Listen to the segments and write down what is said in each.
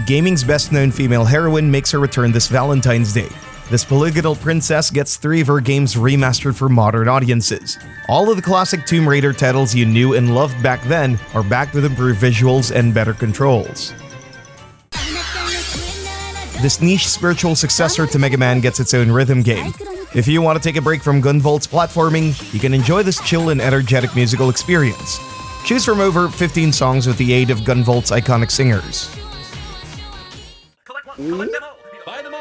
gaming's best-known female heroine makes her return this Valentine's Day. This polygonal princess gets 3 of her games remastered for modern audiences. All of the classic Tomb Raider titles you knew and loved back then are back with improved visuals and better controls. This niche spiritual successor to Mega Man gets its own rhythm game. If you want to take a break from Gunvolt's platforming, you can enjoy this chill and energetic musical experience. Choose from over 15 songs with the aid of Gunvolt's iconic singers.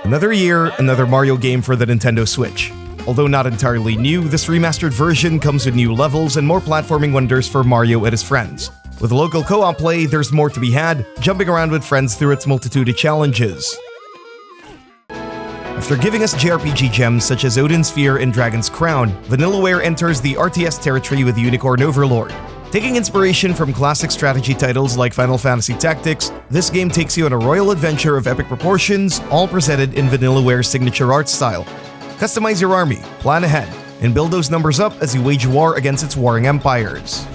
Another year, another Mario game for the Nintendo Switch. Although not entirely new, this remastered version comes with new levels and more platforming wonders for Mario and his friends. With local co-op play, there's more to be had, jumping around with friends through its multitude of challenges. After giving us JRPG gems such as Odin's Sphere and Dragon's Crown, Vanillaware enters the RTS territory with Unicorn Overlord. Taking inspiration from classic strategy titles like Final Fantasy Tactics, this game takes you on a royal adventure of epic proportions, all presented in Vanillaware's signature art style. Customize your army, plan ahead, and build those numbers up as you wage war against its warring empires.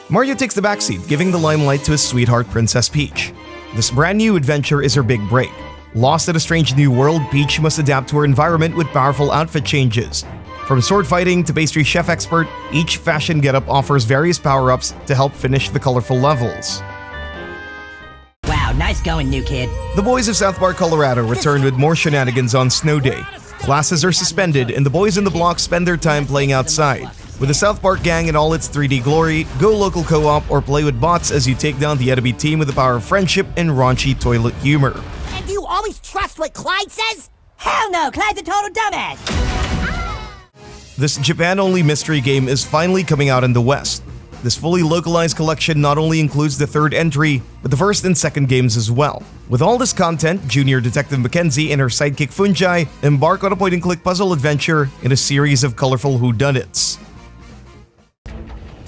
Mario takes the backseat, giving the limelight to his sweetheart Princess Peach. This brand new adventure is her big break. Lost in a strange new world, Peach must adapt to her environment with powerful outfit changes. From sword fighting to pastry chef expert, each fashion getup offers various power-ups to help finish the colorful levels. Wow, nice going, new kid. The boys of South Park, Colorado returned with more shenanigans on Snow Day. Classes are suspended and the boys in the block spend their time playing outside. With the South Park gang in all its 3D glory, go local co-op or play with bots as you take down the enemy team with the power of friendship and raunchy toilet humor. And do you always trust what Clyde says? Hell no, Clyde's a total dumbass. This Japan-only mystery game is finally coming out in the West. This fully localized collection not only includes the 3rd entry, but the 1st and 2nd games as well. With all this content, Junior Detective Mackenzie and her sidekick Fungi embark on a point-and-click puzzle adventure in a series of colorful whodunits.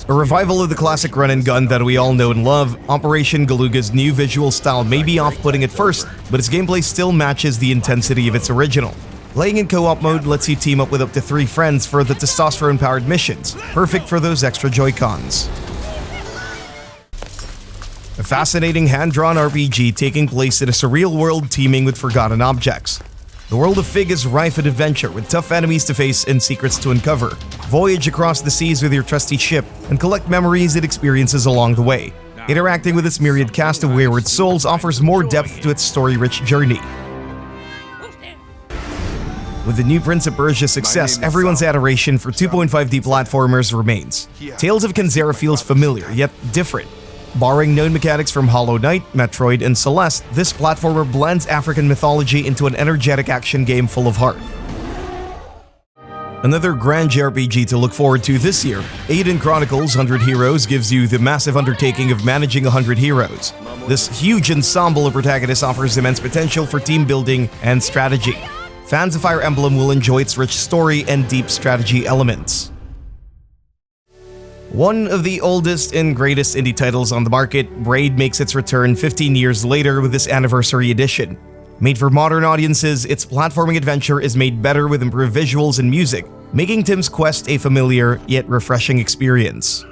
A revival of the classic run-and-gun that we all know and love, Operation Galuga's new visual style may be off-putting at first, but its gameplay still matches the intensity of its original. Playing in co-op mode lets you team up with up to 3 friends for the testosterone-powered missions, perfect for those extra Joy-Cons. A fascinating hand-drawn RPG taking place in a surreal world teeming with forgotten objects. The world of Fig is rife with adventure, with tough enemies to face and secrets to uncover. Voyage across the seas with your trusty ship, and collect memories and experiences along the way. Interacting with its myriad cast of wayward souls offers more depth to its story-rich journey. With the new Prince of Persia's success, everyone's adoration for 2.5D platformers remains. Tales of Kenzera feels familiar, yet different. Borrowing known mechanics from Hollow Knight, Metroid, and Celeste, this platformer blends African mythology into an energetic action game full of heart. Another grand JRPG to look forward to this year, Eiyuden Chronicle's 100 Heroes gives you the massive undertaking of managing 100 heroes. This huge ensemble of protagonists offers immense potential for team building and strategy. Fans of Fire Emblem will enjoy its rich story and deep strategy elements. One of the oldest and greatest indie titles on the market, Braid makes its return 15 years later with this anniversary edition. Made for modern audiences, its platforming adventure is made better with improved visuals and music, making Tim's quest a familiar yet refreshing experience.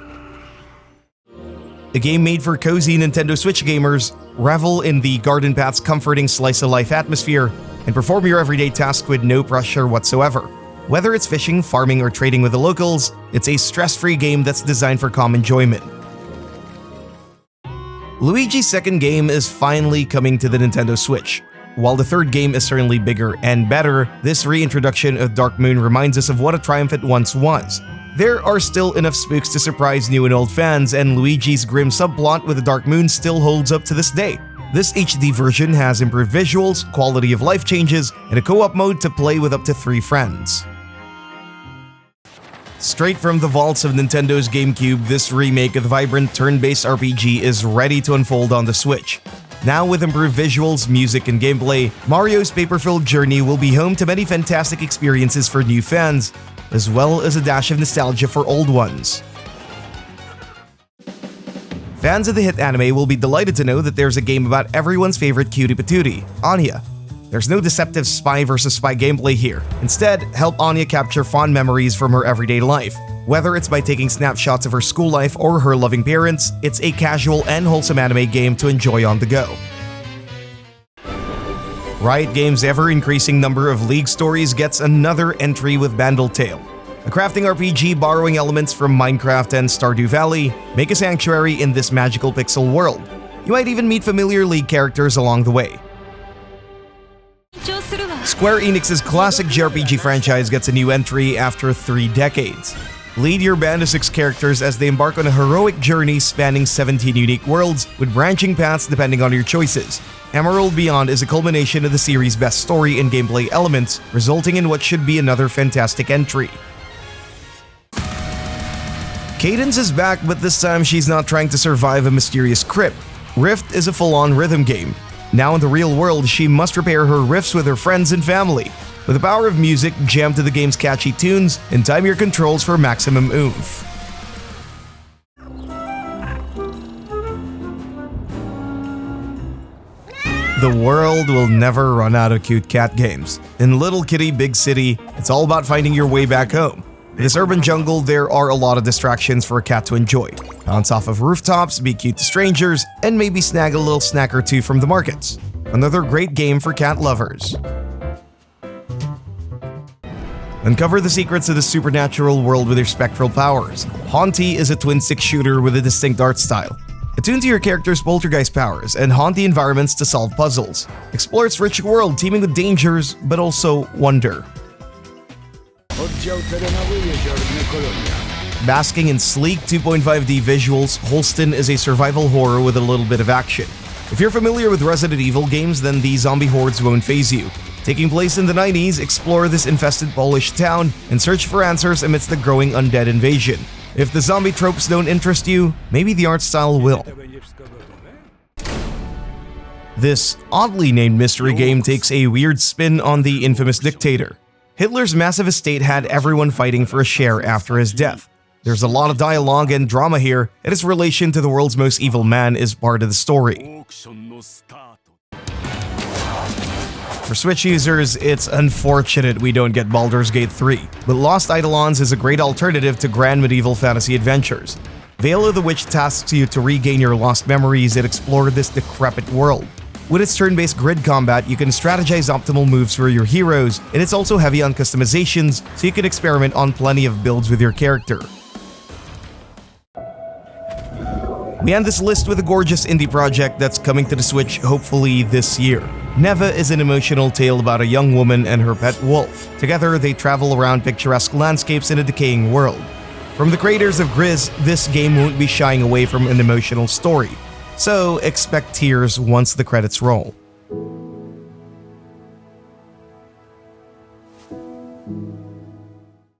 A game made for cozy Nintendo Switch gamers, revel in the Garden Path's comforting slice-of-life atmosphere and perform your everyday tasks with no pressure whatsoever. Whether it's fishing, farming, or trading with the locals, it's a stress-free game that's designed for calm enjoyment. Luigi's 2nd game is finally coming to the Nintendo Switch. While the 3rd game is certainly bigger and better, this reintroduction of Dark Moon reminds us of what a triumph it once was. There are still enough spooks to surprise new and old fans, and Luigi's grim subplot with the Dark Moon still holds up to this day. This HD version has improved visuals, quality of life changes, and a co-op mode to play with up to 3 friends. Straight from the vaults of Nintendo's GameCube, this remake of the vibrant turn-based RPG is ready to unfold on the Switch. Now with improved visuals, music, and gameplay, Mario's paper-filled journey will be home to many fantastic experiences for new fans, as well as a dash of nostalgia for old ones. Fans of the hit anime will be delighted to know that there's a game about everyone's favorite cutie patootie, Anya. There's no deceptive spy versus spy gameplay here. Instead, help Anya capture fond memories from her everyday life. Whether it's by taking snapshots of her school life or her loving parents, it's a casual and wholesome anime game to enjoy on the go. Riot Games' ever-increasing number of League stories gets another entry with Bandle Tale, a crafting RPG borrowing elements from Minecraft and Stardew Valley. Make a sanctuary in this magical pixel world. You might even meet familiar League characters along the way. Square Enix's classic JRPG franchise gets a new entry after 3 decades. Lead your band of 6 characters as they embark on a heroic journey spanning 17 unique worlds with branching paths depending on your choices. Emerald Beyond is a culmination of the series' best story and gameplay elements, resulting in what should be another fantastic entry. Cadence is back, but this time she's not trying to survive a mysterious crypt. Rift is a full-on rhythm game. Now in the real world, she must repair her rifts with her friends and family. With the power of music, jam to the game's catchy tunes and time your controls for maximum oomph. The world will never run out of cute cat games. In Little Kitty Big City, it's all about finding your way back home. In this urban jungle, there are a lot of distractions for a cat to enjoy. Bounce off of rooftops, be cute to strangers, and maybe snag a little snack or two from the markets. Another great game for cat lovers. Uncover the secrets of the supernatural world with your spectral powers. Hauntii is a twin-stick shooter with a distinct art style. Attune to your character's poltergeist powers and haunt the environments to solve puzzles. Explore its rich world teeming with dangers, but also wonder. Basking in sleek 2.5D visuals, Holstin is a survival horror with a little bit of action. If you're familiar with Resident Evil games, then these zombie hordes won't faze you. Taking place in the 90s, explore this infested Polish town and search for answers amidst the growing undead invasion. If the zombie tropes don't interest you, maybe the art style will. This oddly named mystery game takes a weird spin on the infamous dictator. Hitler's massive estate had everyone fighting for a share after his death. There's a lot of dialogue and drama here, and its relation to the world's most evil man is part of the story. For Switch users, it's unfortunate we don't get Baldur's Gate 3, but Lost Eidolons is a great alternative to grand medieval fantasy adventures. Veil of the Witch tasks you to regain your lost memories and explore this decrepit world. With its turn-based grid combat, you can strategize optimal moves for your heroes, and it's also heavy on customizations, so you can experiment on plenty of builds with your character. We end this list with a gorgeous indie project that's coming to the Switch hopefully this year. Neva is an emotional tale about a young woman and her pet wolf. Together, they travel around picturesque landscapes in a decaying world. From the creators of Grizz, this game won't be shying away from an emotional story, so expect tears once the credits roll.